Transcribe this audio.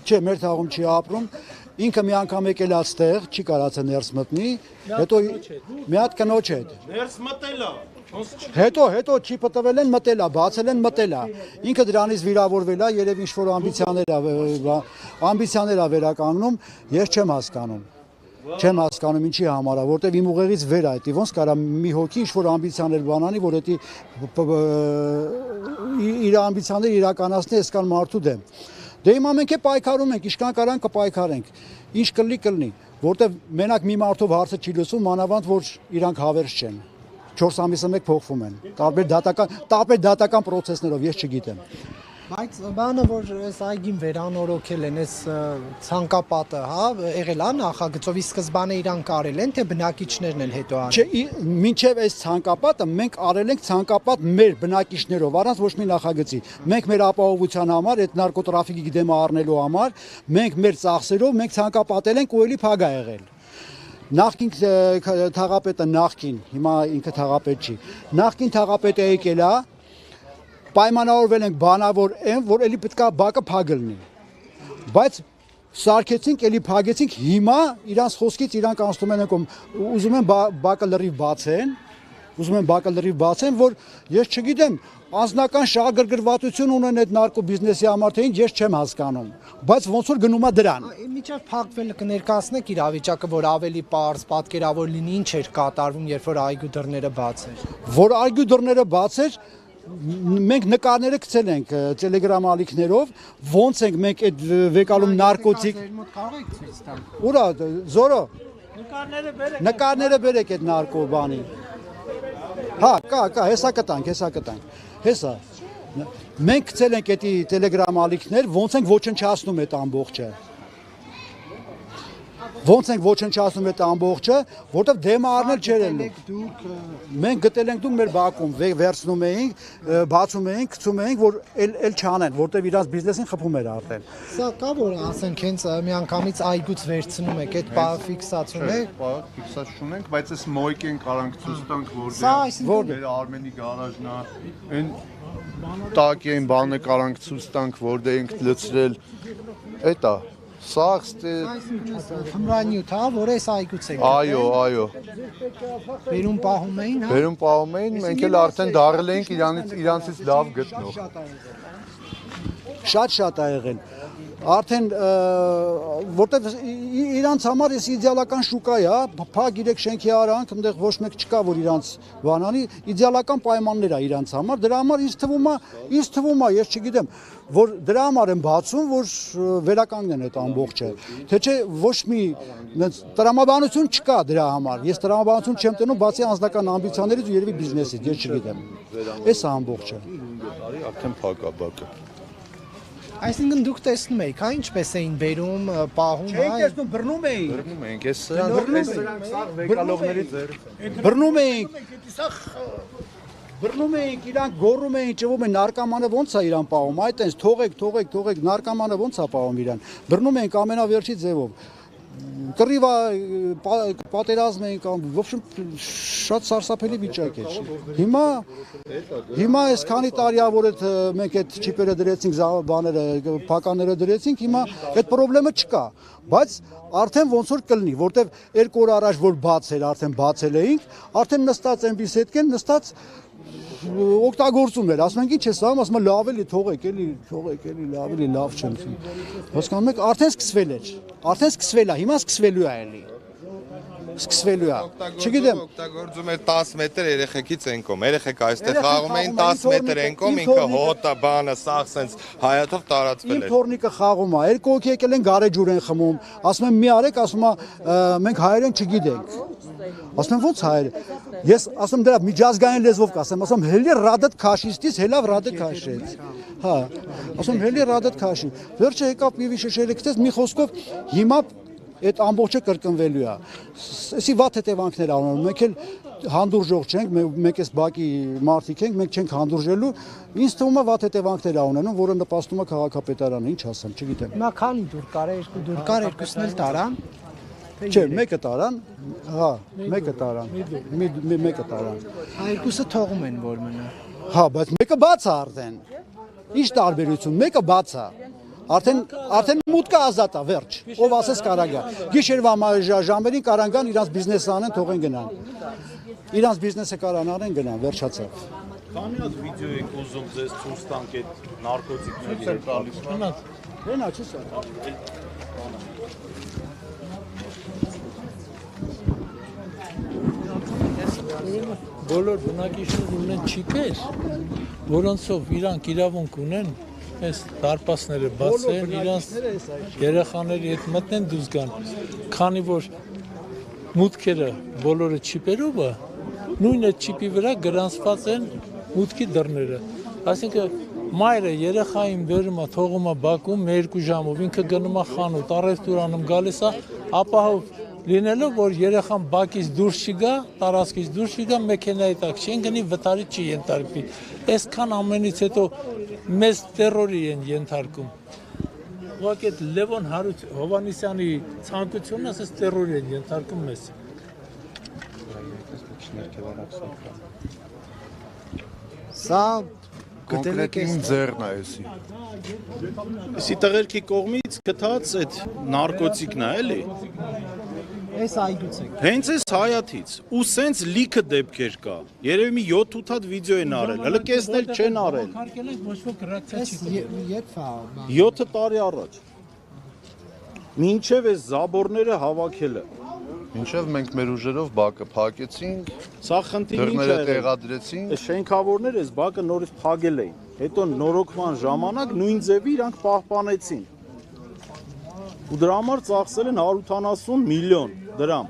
Չէ, մեր թաղում չի ապրում, ինքը մի անգամ եկել այստեղ, չի կարացել ներս մտնի, հետո մի հատ կնոջ հետ։ Ներս մտել է։ Հետո չի պտվել են մտել է, բացել են մտել է։ Ինքը դրանից վիրավորվել է, երևի ինչ-որ ամբիցիաներ է վերականգնում, ես չեմ հասկանում։ Չեմ հասկանում ինչի համար է, որտեվ իմ ուղեղից վեր է, դի ոնց կարա մի հոգի ինչ-որ ամբիցիաներ բանանի, որ դա իր ամբիցիաները իրականացնի այսքան մարդու դեմ։ Դե հիմա մենք պայքարում ենք, ինչքան կարանք կպայքարենք, ինչ կլինի, որտեվ մենակ մի մարդով հարցը չի լուծում, մանավանդ որ իրանք հավերժ չեն։ 4 ամիսը մեկ փոխվում են, տարբեր դատական պրոցեսներով, ես չգիտեմ։ Բայց բանը որ այս այգին վերանորոգել են, այս ցանկապատը, հա, եղել է նախագծով, ի սկզբանե իրանք արել են, թե բնակիչներն են հետո արել։ Չէ, մինչև այս ցանկապատը մենք արել ենք ցանկապատ մեր բնակիչներով, առանց ոչ մի նախագծի։ Մենք մեր ապահովության համար, այդ նարկոտրաֆիկի դեմ առնելու համար, մենք մեր ծախսերով մենք ցանկապատել ենք ու էլի փակ ա եղել։ Նախկին թաղապետը հիմա ինքը թաղապետ չի։ Նախկին թաղապետը եկել է, պայմանավորվել ենք բանավոր են, որ էլի պետք է բակը փակ լինի։ Բայց սարքեցինք, էլի փակեցինք, հիմա իրանց խոսքից իրանք անցնում են եկում, ուզում են բակը լրիվ բացեն, որ ես չգիտեմ, անձնական շահագրգռվածություն ունեն այդ նարկո բիզնեսի համար, թե ինչ ես չեմ հասկանում, բայց ոնց որ գնում է դրան։ Միջև փակվելը կներկայացնեք իրավիճակը, որ ավելի պարզ պատկերավոր լինի, ինչ էր կատարվում, երբ որ այգու դռները բաց էր։ Որ այգու դռները բաց էր, մենք նկարները գցել ենք Telegram ալիքներով, ոնց ենք մենք այդ վեկալում նարկոտիկ։ Ուրա, Զորո։ Նկարները բերեք այդ նարկո բանի։ Հա, կա, հեսա կտանք։ Հեսա։ Մենք գցել ենք այդ Telegram ալիքներ, ոնց ենք ոչնչացնում այդ ամբողջը։ Ոնց ենք ոչնչացնում այդ ամբողջը, որտեղ դեմը առնել չէր ելնում։ Մենք գտել ենք դուք մեր բակում, վերցնում էինք, բացում էինք, գցում էինք, որ էլ չանեն, որտեղ իրանց բիզնեսին խփում էր արդեն։ Սա կա որ ասենք հենց միանգամից այգուց վերցնում եք, այդ պահ ֆիքսացում է։ Պահ ֆիքսացում ենք, բայց այս մոյկեն կարանք ցույց տանք, որտեղ մեր Արմենի գարաժն է, այն տակի այն բանը կարանք ցույց տանք, որտեղ ենք լցրել, էտա Թմրանյութ, հա, որ այս այգուց եք։ Այո։ Բերում պահում էին, հա։ Բերում պահում էին, մենք էլ արդեն դարել էինք իրանցից լավ գտնող։ Շատ ա եղել։ Արդեն որտեվ իրանց համար էս իդեալական շուկա է, փակ իրեք շենքի արանք, այնտեղ ոչ մեկ չկա, որ իրանց բանանի, իդեալական պայմաններ է իրանց համար, դրա համար ինձ թվում է, ես չգիտեմ, որ դրա համար են բացում, որ վերականգնեն այդ ամբողջը, թե չէ ոչ մի տրամաբանություն չկա դրա համար, ես տրամաբանություն չեմ տնում, բացի անձնական ամբիցիաներից ու երևի բիզնեսից, ես չգիտեմ, այս ամբողջը։ Արդեն փակ է բակը։ Այսինքն դուք տեսնում եք, հա, ինչպես էին բերում, պահում, հա։ Չէ, տեսնում, բռնում էինք։ Բռնում ենք, այս սրանք վեկալողների ձեր։ Բռնում էինք, իրանք գոռում էին, ճվում են, նարկամանը ոնց է իրան պահում, այդ այնց թողեք, նարկամանը ոնց է պահում իրան։ Բռնում էինք ամենավերջի ձևով։ Կռիվա պատերազմ էինք, в общем, շատ սարսափելի վիճակ էր։ Հիմա այս քանի տարի որ մենք այդ չիպերը դրեցինք, բաները, փականները դրեցինք, հիմա այդ խնդրեմը չկա, բայց արդեն ոնց որ կլինի, որտեվ 2 օր առաջ որ բաց էր, արդեն բացել էինք, արդեն նստած այնպես հետքեն, նստած օգտագործում էր, ասում ենք ինչ է սա, ասում եմ լավ էլի թողեք, լավ էլի լավ չեմ։ Հասկանում եք, արդեն սկսվել է, հիմա սկսվելու է էլի։ Չգիտեմ, օգտագործում էր 10 մետր երեխեքից են կողմ, երեխեք այստեղ խաղում էին 10 մետր են կողմ, ինքը հոտը, բանը, սաղ սենց հայաթով տարածվել իմ էր։ թորնիկը խաղում է, 2 հոգի եկել են գարեջուր են խմում, ասում եմ մի արեք, ասում է մենք հայերեն չգիտենք։ Ասում եմ ո՞նց հայեր։ Ես ասում դրա միջազգային լեզվով կասեմ, ասում հելի ռադդ քաշիստից հելավ ռադդ քաշեց։ Հա, ասում հելի ռադդ քաշի։ Վերջը եկավ մի շշերը գտեց մի խոսքով հիմա այդ ամբողջը կրկնվելու է։ Էսի վատ հետևանքներ ունեն։ Մենք էլ հանդուրժող չենք, մենք էս բակի մարդիկ ենք, մենք չենք հանդուրժելու։ Ինձ թվում է վատ հետևանքներ ունենում, որը նպաստում է քաղաքապետարանը, ինչ ասեմ, չգիտեմ։ Հիմա քանի դուր կար, 2 դուր կար, երկուսն էլ տարան։ Չէ, մեկը տարան, հա, մեկը տարան։ Երկուսը թողում են որ մնա։ Հա, բայց մեկը բաց է արդեն։ Ինչ տարբերություն, մեկը բաց է։ Արդեն մուտքը ազատ է, վերջ։ Ով ասես կարագա։ Գիշերվա ժամերին կարան իրանց բիզնեսը անեն, թողեն գնան։ Իրանց բիզնեսը կարան անեն, գնան, վերջացավ։ Քանի հատ վիդեո եք ուզում ձեզ ցույց տանք այդ նարկոտիկների հետ տալիս։ Հենա չի սա։ Բոլոր բնակիչները ունեն չիպեր, որոնցով իրանք իրավունք ունեն այս դարպասները բացեն, իրանց երեխաների հետ մտնեն դուրս գան, քանի որ մուտքերը բոլորը չիպերով է, նույն այդ չիպի վրա գրանցված են մուտքի դռները, այսինքն մայրը երեխային բերում է, թողում է բակում 2 ժամով, ինքը գնում է խանութ, առևտուր անում, գալիս է ապահով լինելով, որ երեխան բակից դուրս չգա, տարածքից դուրս չգա, մեքենայի տակ չեն գնի, վտարի չի ենթարկվի։ Այսքան ամենից հետո մեծ տերորի են ենթարկում։ Ուղղակի այդ Լևոն Հովհաննիսյանի ցանկությունն ասես տերորի են ենթարկում մեզ։ Սա կոնկրետին ձեռն է էսի։ Իսի տղերքի կողմից գտած այդ նարկոտիկն է, էլի։ այս այգուց է։ Հենց այս հայաթից ու սենց լիքը դեպքեր կա։ Երևի մի 7-8 հատ վիդեո են արել, հələ կեսնել չեն արել։ Հարկել ենք ոչ ոք ռեակցիա չի տվել։ Երբ է։ 7 տարի առաջ։ Մինչև այս զաբորները հավաքելը։ Մինչև մենք մեր ուժերով բակը փակեցինք, Սա խնդիրը ինչ դռները է։ տեղադրեցինք, Այս շենքավորները այս բակը նորից փակել էին։ Հետո նորոգման ժամանակ նույն ձևի իրանք պահպանեցին։ Ու դրա համար ծախսել են 180 միլիոն դրամ։